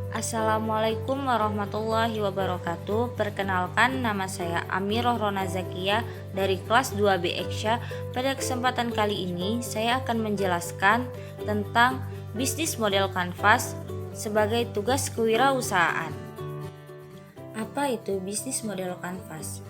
Assalamualaikum warahmatullahi wabarakatuh. Perkenalkan, nama saya Amirah Rona Zakia dari kelas 2B Eksya. Pada kesempatan kali ini saya akan menjelaskan tentang bisnis model kanvas sebagai tugas kewirausahaan. Apa itu bisnis model kanvas?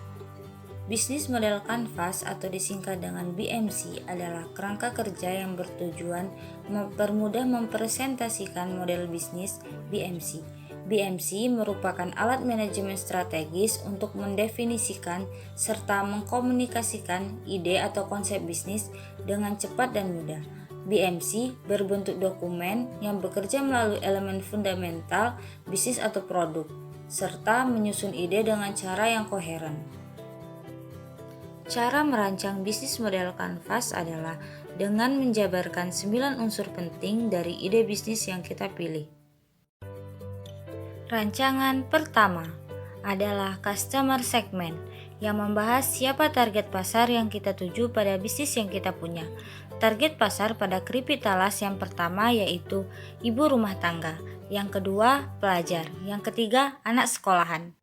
Bisnis model kanvas atau disingkat dengan BMC adalah kerangka kerja yang bertujuan mempermudah mempresentasikan model bisnis BMC. BMC merupakan alat manajemen strategis untuk mendefinisikan serta mengkomunikasikan ide atau konsep bisnis dengan cepat dan mudah. BMC berbentuk dokumen yang bekerja melalui elemen fundamental bisnis atau produk, serta menyusun ide dengan cara yang koheren. Cara merancang bisnis model kanvas adalah dengan menjabarkan 9 unsur penting dari ide bisnis yang kita pilih. Rancangan pertama adalah customer segment yang membahas siapa target pasar yang kita tuju pada bisnis yang kita punya. Target pasar pada keripik talas yang pertama yaitu ibu rumah tangga, yang kedua pelajar, yang ketiga anak sekolahan.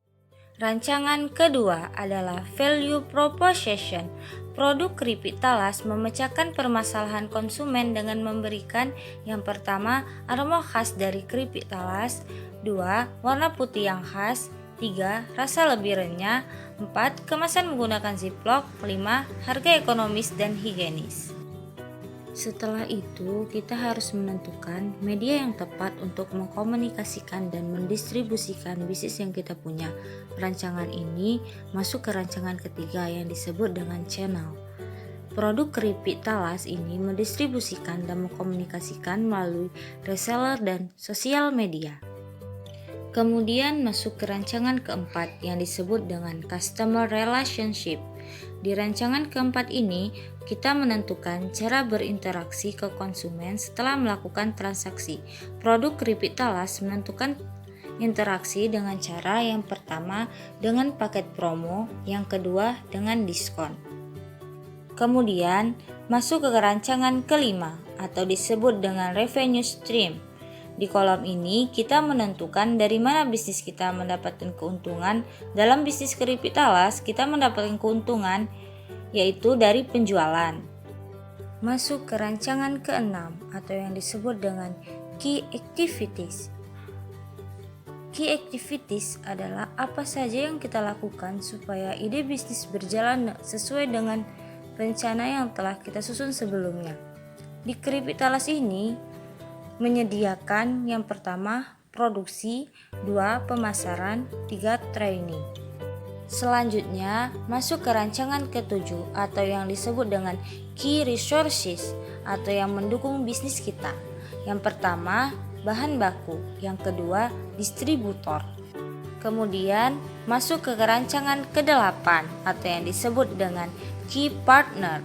Rancangan kedua adalah value proposition. Produk keripik talas memecahkan permasalahan konsumen dengan memberikan yang pertama aroma khas dari keripik talas, 2 warna putih yang khas, 3 rasa lebih renyah, 4 kemasan menggunakan ziplock, 5 harga ekonomis dan higienis. Setelah itu, kita harus menentukan media yang tepat untuk mengkomunikasikan dan mendistribusikan bisnis yang kita punya. Rancangan ini masuk ke rancangan ketiga yang disebut dengan channel. Produk keripik talas ini mendistribusikan dan mengkomunikasikan melalui reseller dan sosial media. Kemudian masuk ke rancangan keempat yang disebut dengan customer relationship. Di rancangan keempat ini, kita menentukan cara berinteraksi ke konsumen setelah melakukan transaksi. Produk keripik talas menentukan interaksi dengan cara yang pertama dengan paket promo, yang kedua dengan diskon. Kemudian masuk ke rancangan kelima atau disebut dengan revenue stream. Di kolom ini kita menentukan dari mana bisnis kita mendapatkan keuntungan. Dalam bisnis keripik talas kita mendapatkan keuntungan yaitu dari penjualan. Masuk ke rancangan keenam atau yang disebut dengan key activities. Key activities adalah apa saja yang kita lakukan supaya ide bisnis berjalan sesuai dengan rencana yang telah kita susun sebelumnya. Di keripik talas ini menyediakan yang pertama produksi, 2 pemasaran, 3 training. Selanjutnya masuk ke rancangan ketujuh atau yang disebut dengan key resources atau yang mendukung bisnis kita. Yang pertama bahan baku, yang kedua distributor. Kemudian masuk ke rancangan ke-8 atau yang disebut dengan key partner.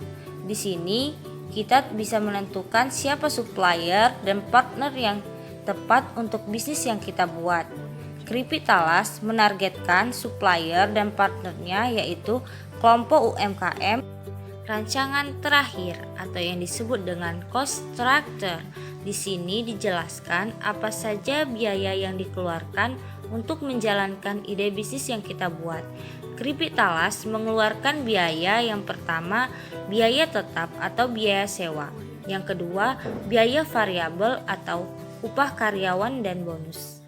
Di sini kita bisa menentukan siapa supplier dan partner yang tepat untuk bisnis yang kita buat. Keripik talas menargetkan supplier dan partnernya yaitu kelompok UMKM. Rancangan terakhir atau yang disebut dengan cost structure. Di sini dijelaskan apa saja biaya yang dikeluarkan untuk menjalankan ide bisnis yang kita buat. Keripik talas mengeluarkan biaya yang pertama biaya tetap atau biaya sewa, yang kedua biaya variabel atau upah karyawan dan bonus.